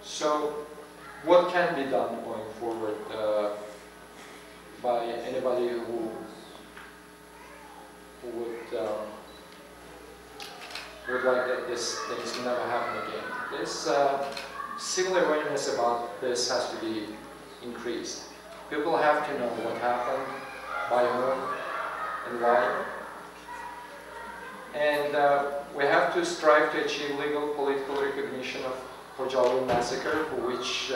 So what can be done going forward by anybody who would like that these things never happen again? This civil awareness about this has to be increased. People have to know what happened, by whom, and why. And we have to strive to achieve legal political recognition of Hoджалы massacre, for which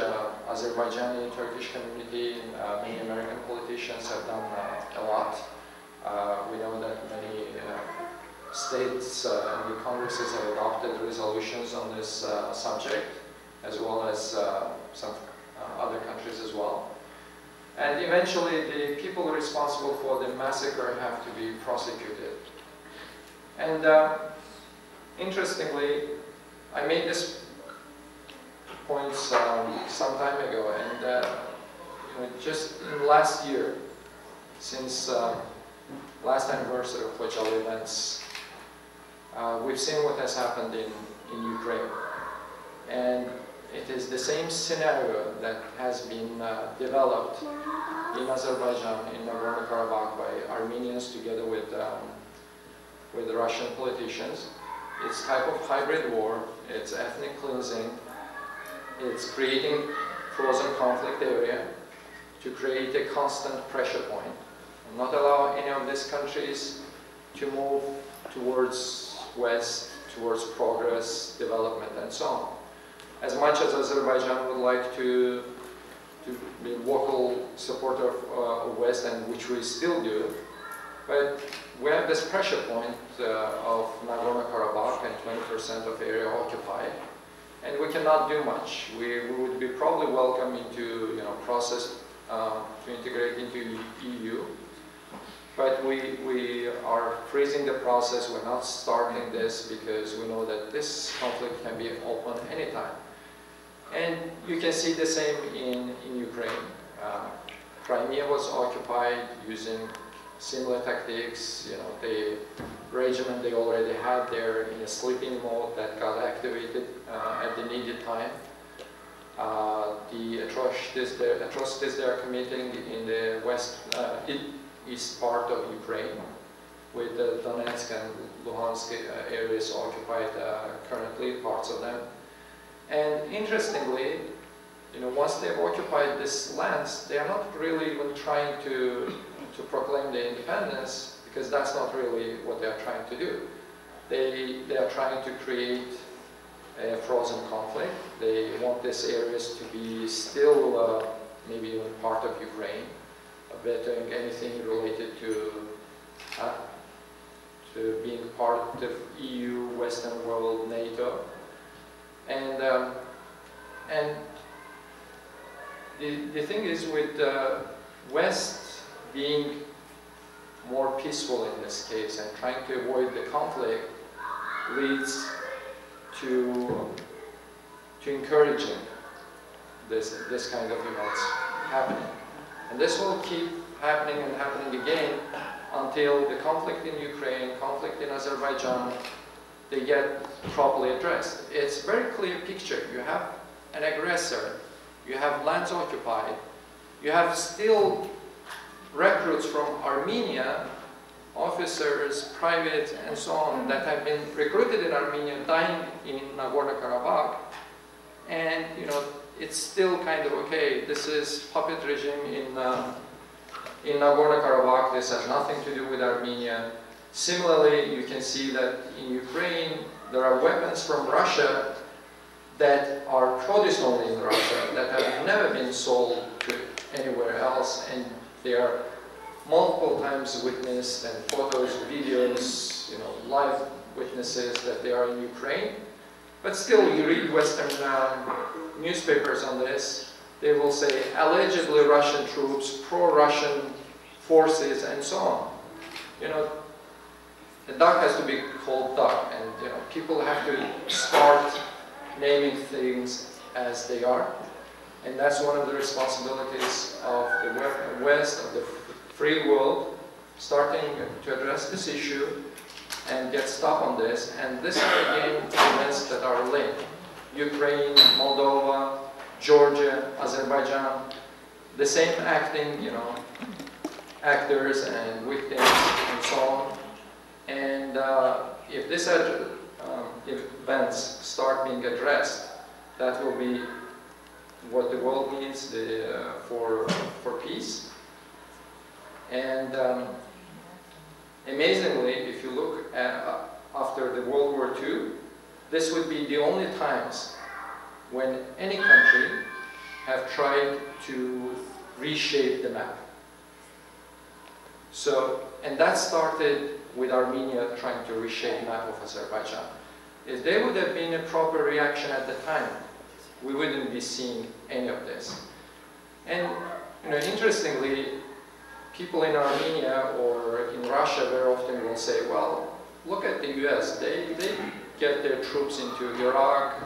Azerbaijani, Turkish community, and many American politicians have done a lot. We know that many states and the congresses have adopted resolutions on this subject, as well as some other countries as well. And eventually the people responsible for the massacre have to be prosecuted. And interestingly, I made this point some time ago, and you know, just in last year, since last anniversary of Hoджалы events, we've seen what has happened in Ukraine. And it is the same scenario that has been developed in Azerbaijan, in Nagorno-Karabakh, by Armenians together with the Russian politicians. It's a type of hybrid war, it's ethnic cleansing, it's creating frozen conflict area to create a constant pressure point, and not allow any of these countries to move towards West, towards progress, development, and so on. As much as Azerbaijan would like to be a vocal supporter of West, and which we still do, but we have this pressure point of Nagorno-Karabakh and 20% of area occupied, and we cannot do much. We would be probably welcome into process to integrate into EU, but we are freezing the process. We're not starting this because we know that this conflict can be open anytime. And you can see the same in Ukraine. Crimea was occupied using similar tactics. The regiment they already had there in a sleeping mode that got activated at the needed time. The atrocities they are committing in the east part of Ukraine, with the Donetsk and Luhansk areas occupied currently, parts of them. And interestingly, once they've occupied these lands, they are not really even trying to proclaim their independence, because that's not really what they are trying to do. They are trying to create a frozen conflict. They want these areas to be still maybe even part of Ukraine, vetoing anything related to being part of EU, Western world, NATO. And the thing is, with West being more peaceful in this case and trying to avoid the conflict, leads to encouraging this kind of events happening. And this will keep happening and happening again until the conflict in Ukraine, conflict in Azerbaijan, they get properly addressed. It's a very clear picture. You have an aggressor, you have lands occupied, you have still recruits from Armenia, officers, privates, and so on, that have been recruited in Armenia, dying in Nagorno-Karabakh, and it's still kind of okay. This is puppet regime in Nagorno-Karabakh. This has nothing to do with Armenia. Similarly, you can see that in Ukraine, there are weapons from Russia that are produced only in Russia, that have never been sold to anywhere else, and they are multiple times witnessed, and photos, videos, live witnesses that they are in Ukraine. But still, you read Western newspapers on this, they will say allegedly Russian troops, pro-Russian forces, and so on. The duck has to be called duck, and people have to start naming things as they are, and that's one of the responsibilities of the West, of the free world, starting to address this issue and get stop on this. And these are again events that are linked. Ukraine, Moldova, Georgia, Azerbaijan, the same acting, you know, actors and victims and so on. And if these events start being addressed, that will be what the world needs for peace. And amazingly, if you look at after the World War II, this would be the only times when any country have tried to reshape the map. So, and that started with Armenia trying to reshape the map of Azerbaijan. If there would have been a proper reaction at the time, we wouldn't be seeing any of this. And you know, interestingly, people in Armenia or in Russia very often will say, well, look at the US, they get their troops into Iraq,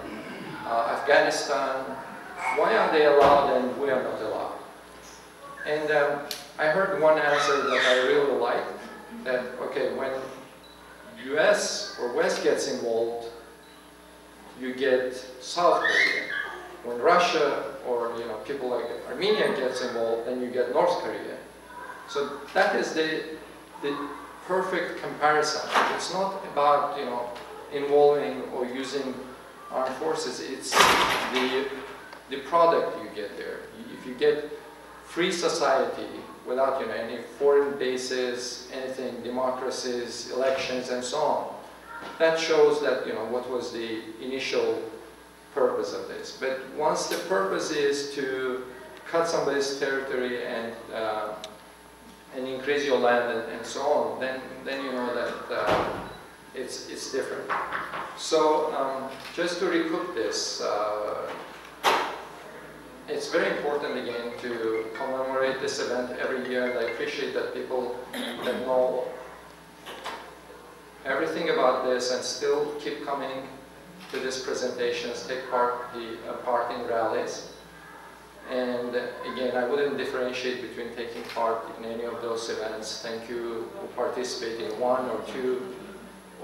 Afghanistan, why are they allowed and we are not allowed? And I heard one answer that I really liked, that, okay, when US or West gets involved, you get South Korea. When Russia or people like Armenia gets involved, then you get North Korea. So that is the perfect comparison. It's not about involving or using armed forces. It's the product you get there. If you get free society without any foreign bases, anything, democracies, elections, and so on, that shows that what was the initial purpose of this. But once the purpose is to cut somebody's territory and increase your land and so on, then you know that it's different. So just to recoup this, it's very important again to commemorate this event every year, and I appreciate that people that know everything about this and still keep coming to these presentations, take part in rallies. And again, I wouldn't differentiate between taking part in any of those events. Thank you for participating in one or two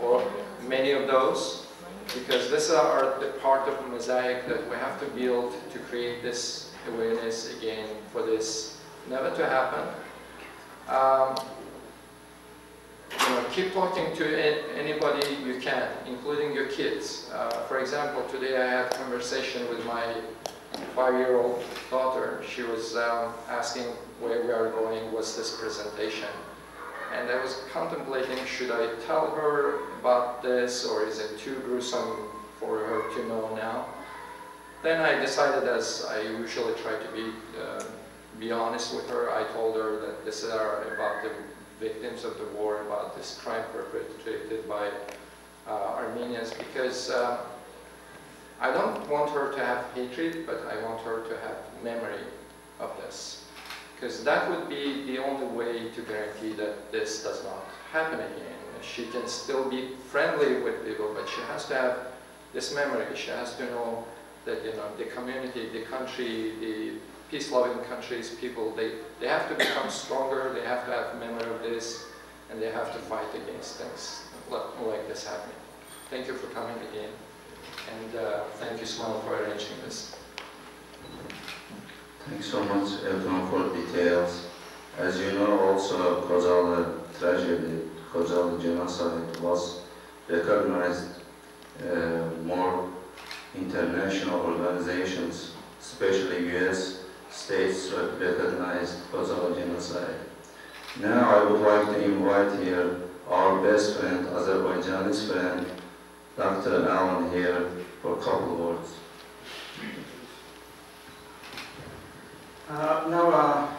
or many of those, because these are the part of the mosaic that we have to build to create this awareness again for this never to happen. Keep talking to anybody you can, including your kids. For example, today I had a conversation with my 5-year-old daughter. She was asking where we are going, what's this presentation? And I was contemplating, should I tell her about this, or is it too gruesome for her to know now? Then I decided, as I usually try to be honest with her, I told her that this is about the victims of the war, about this crime perpetrated by Armenians, because I don't want her to have hatred, but I want her to have memory of this. Because that would be the only way to guarantee that this does not happen again. She can still be friendly with people, but she has to have this memory. She has to know that the community, the country, the peace-loving countries, people, they have to become stronger, they have to have memory of this, and they have to fight against things like this happening. Thank you for coming again, and thank you, Smile, for arranging this. Thanks so much, Elton, for details. As you know, also, Khojaly tragedy, Khojaly genocide was recognized. More international organizations, especially US states, recognized Khojaly genocide. Now I would like to invite here our best friend, Azerbaijani's friend, Dr. Alan here for a couple of words. Now,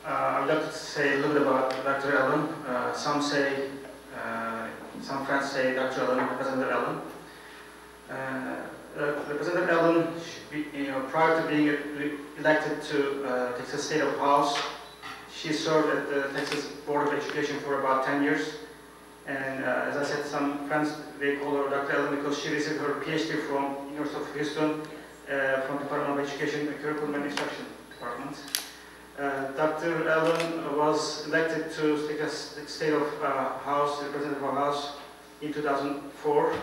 I would like to say a little bit about Dr. Ellen. Some friends say Dr. Ellen, Representative Ellen. Representative Ellen, prior to being elected to Texas State House, she served at the Texas Board of Education for about 10 years. And as I said, some friends, they call her Dr. Ellen because she received her PhD from University of Hьюстон, from Department of Education, Curriculum and Instruction Department. Dr. Ellen was elected to Texas State House, Representative House in 2004.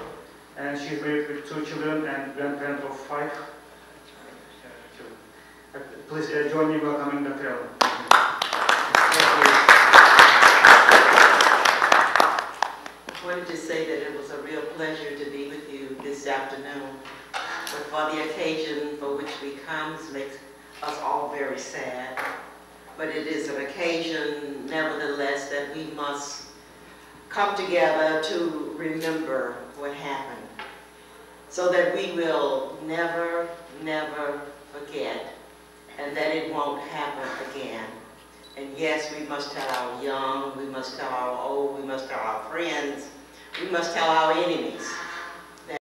and she's married with 2 children and grandparent of 5 children. Please join me in welcoming Dr. Ellen. I wanted to say that it was a real pleasure to be with you this afternoon. But for the occasion for which we come makes us all very sad. But it is an occasion, nevertheless, that we must come together to remember what happened, so that we will never, never forget, and that it won't happen again. And yes, we must tell our young, we must tell our old, we must tell our friends, we must tell our enemies